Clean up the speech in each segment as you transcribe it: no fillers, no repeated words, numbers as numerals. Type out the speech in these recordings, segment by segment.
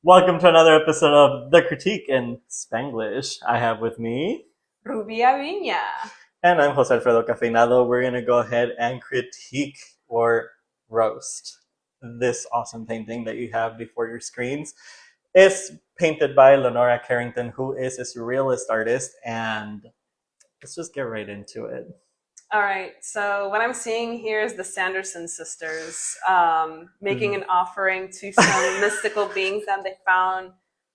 Welcome to another episode of The Critique in Spanglish. I have with me, Rubia Viña. and I'm Jose Alfredo Cafeinado. We're going to go ahead and critique or roast this awesome painting that you have before your screens. It's painted by Lenora Carrington, who is a surrealist artist, and let's just get right into it. All right, so what I'm seeing here is the Sanderson sisters making an offering to some mystical beings that they found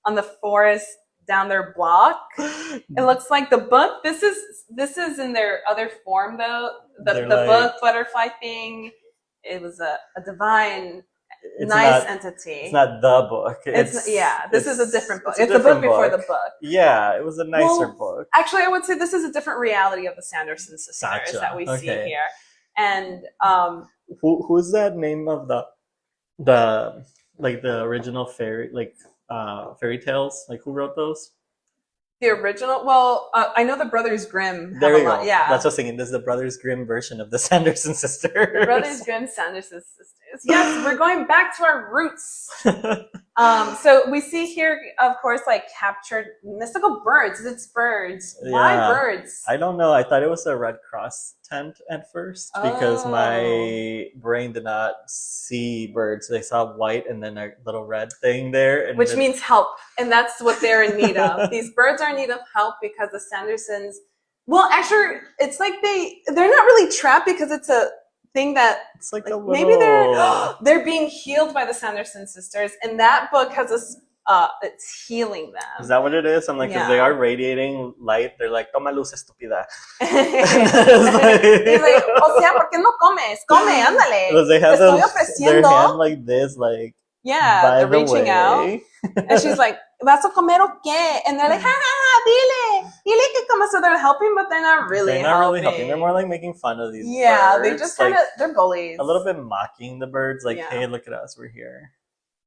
on the forest down their block. It looks like the book. This is in their other form though. The book butterfly thing. It was a divine, nice entity. It's not the book. This is a different book. It's a book before the book. Yeah, it was a nicer book. Actually, I would say this is a different reality of the Sanderson sisters that we see here. And who's that name of the original fairy tales? Like, who wrote those? The original? Well, I know the Brothers Grimm. There you go. Yeah, that's what I was thinking. This is the Brothers Grimm version of the Sanderson sisters. The Brothers Grimm Sanderson sisters. Yes, we're going back to our roots. So we see here, of course, like captured mystical birds. It's birds. Yeah. Why birds? I don't know. I thought it was a Red Cross tent at first because my brain did not see birds. They saw white and then a little red thing there. And which means help. And that's what they're in need of. These birds are in need of help because the Sandersons, well, actually, it's like they're not really trapped because it's a thing that it's like a little... maybe they're being healed by the Sanderson sisters, and that book has it's healing them. Is that what it is? I'm like, because they are radiating light. They're like, toma luz, estúpida. He's like, o sea, ¿por qué no comes? Come, ándale. Because they have their hand like this, like, they're reaching out. And she's like, ¿vas a comer o qué? And they're like, ha ha ha, dile que como. So they're helping, but they're not really helping. They're more like making fun of these birds. They just kind of, they're bullies. A little bit mocking the birds, like, hey, look at us, we're here.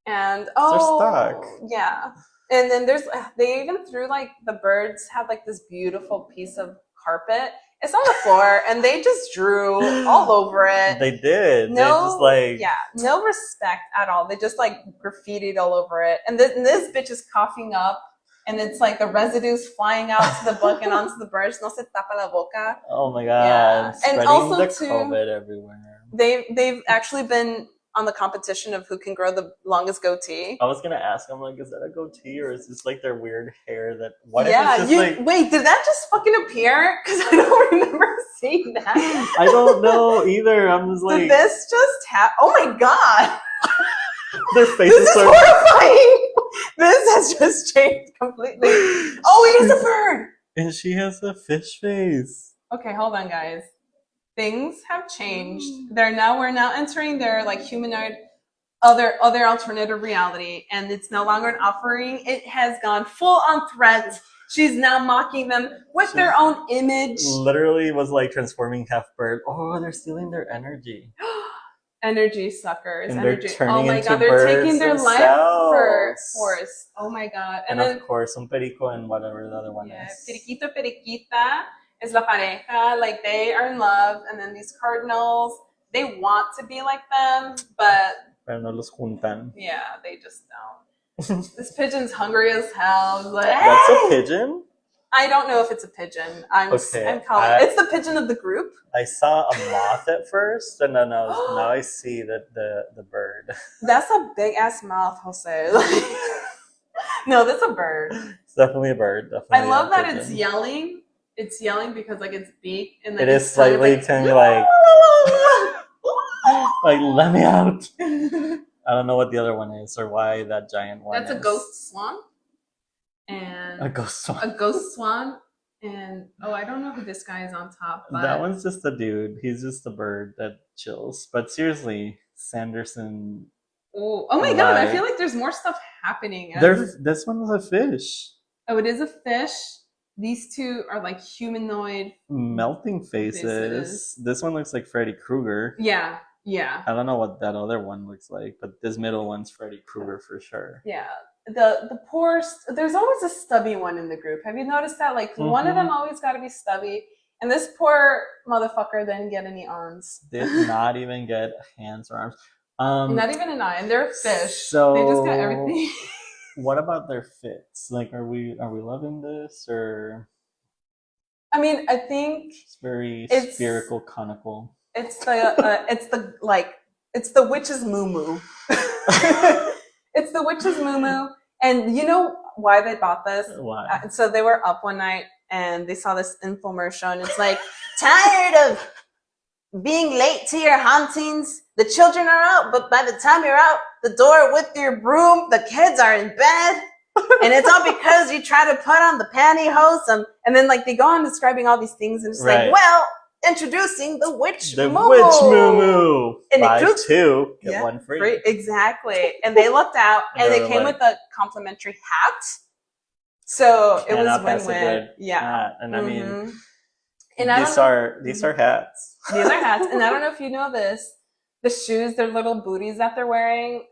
And they're stuck. Yeah. And then they even threw, like, the birds had like this beautiful piece of carpet. It's on the floor, and they just drew all over it. They did. No respect at all. They just like graffitied all over it. And this bitch is coughing up, and it's like the residues flying out to the book and onto the birds. No se tapa la boca. Oh my god! Yeah. And also the COVID everywhere. They've actually been on the competition of who can grow the longest goatee. I was gonna ask, I'm like, is that a goatee or is this like their weird hair that? Wait, did that just fucking appear? Because I don't remember seeing that. I don't know either. I'm just like, did this just happen? Oh my god! Their faces this is horrifying. This has just changed completely. Oh, it is a bird, and she has a fish face. Okay, hold on, guys. Things have changed. We're now entering their like humanoid, other alternative reality, and it's no longer an offering. It has gone full on threat. She's now mocking them with their own image. Literally was like transforming half bird. Oh, they're stealing their energy. Energy suckers. And energy. They're turning into god, they're taking their life for force. Oh my god. And then, of course, un perico and whatever the other one is. Periquito, periquita. Is la pareja, like they are in love, and then these cardinals, they want to be like them, but pero no los juntan. Yeah, they just don't. This pigeon's hungry as hell. Like, that's a pigeon? I don't know if it's a pigeon. I'm calling it's the pigeon of the group. I saw a moth at first, and then now I see that the bird. That's a big ass mouth, Jose. No, that's a bird. It's definitely a bird. Definitely. I love that pigeon. It's yelling. It's yelling because like its beak and then it is slightly turning like like let me out. I don't know what the other one is or why that giant one. That's a ghost swan. And a ghost swan. A ghost swan. And I don't know who this guy is on top. But that one's just a dude. He's just a bird that chills. But seriously, Sanderson. Oh my god! I feel like there's more stuff happening. This one was a fish. Oh, it is a fish. These two are like humanoid melting faces. This one looks like Freddy Krueger. Yeah. I don't know what that other one looks like, but this middle one's Freddy Krueger for sure. Yeah. The poor, there's always a stubby one in the group. Have you noticed that? Like one of them always got to be stubby. And this poor motherfucker didn't get any arms. Did not even get hands or arms. Not even an eye. And they're fish. So they just got everything. what about their fits? Like, are we loving this, or I mean, I think it's very It's- spherical, conical? it's the witch's moo. It's the witch's moo, and you know why they bought this? Why? So they were up one night and they saw this infomercial, and it's like, tired of being late to your hauntings. The children are out, but by the time you're out the door with your broom, the kids are in bed. And it's all because you try to put on the pantyhose. And then like they go on describing all these things, and it's Right. like, well, introducing the witch The moo. witch moo. And it Buy includes- 2, get Yeah, 1 free. Exactly. And they looked out and they They're came like- with a complimentary hat. So it Cannot was pass a win-win. good Yeah. hat. And I mean, Mhm. And I these don't know- are hats. These are hats. And I don't know if you know this. The shoes, their little booties that they're wearing,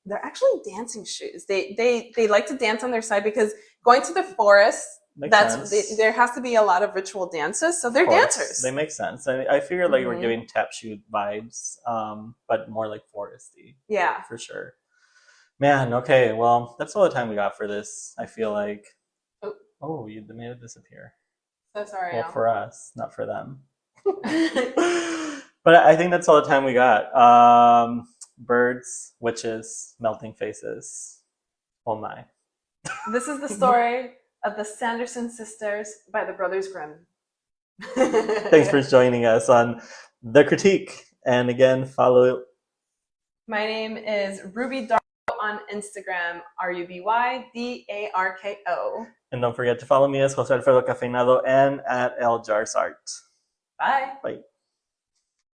they're actually dancing shoes. They like to dance on their side because going to the forest, Makes sense. there has to be a lot of ritual dances. So they're Of course, dancers. They make sense. I figured like we're Mhm. giving tap shoe vibes, but more like foresty Yeah. for sure. Man, okay, well, that's all the time we got for this. I feel like. Oh. You made it disappear. So sorry. Well, Al. for us, not for them. But I think that's all the time we got. Birds, witches, melting faces. Oh my. This is the story of the Sanderson sisters by the Brothers Grimm. Thanks for joining us on The Critique. And again, follow. My name is Ruby Darko on Instagram, RUBYDARKO. And don't forget to follow me as Jose Alfredo Cafeinado and at El Jars Art. Bye. Bye.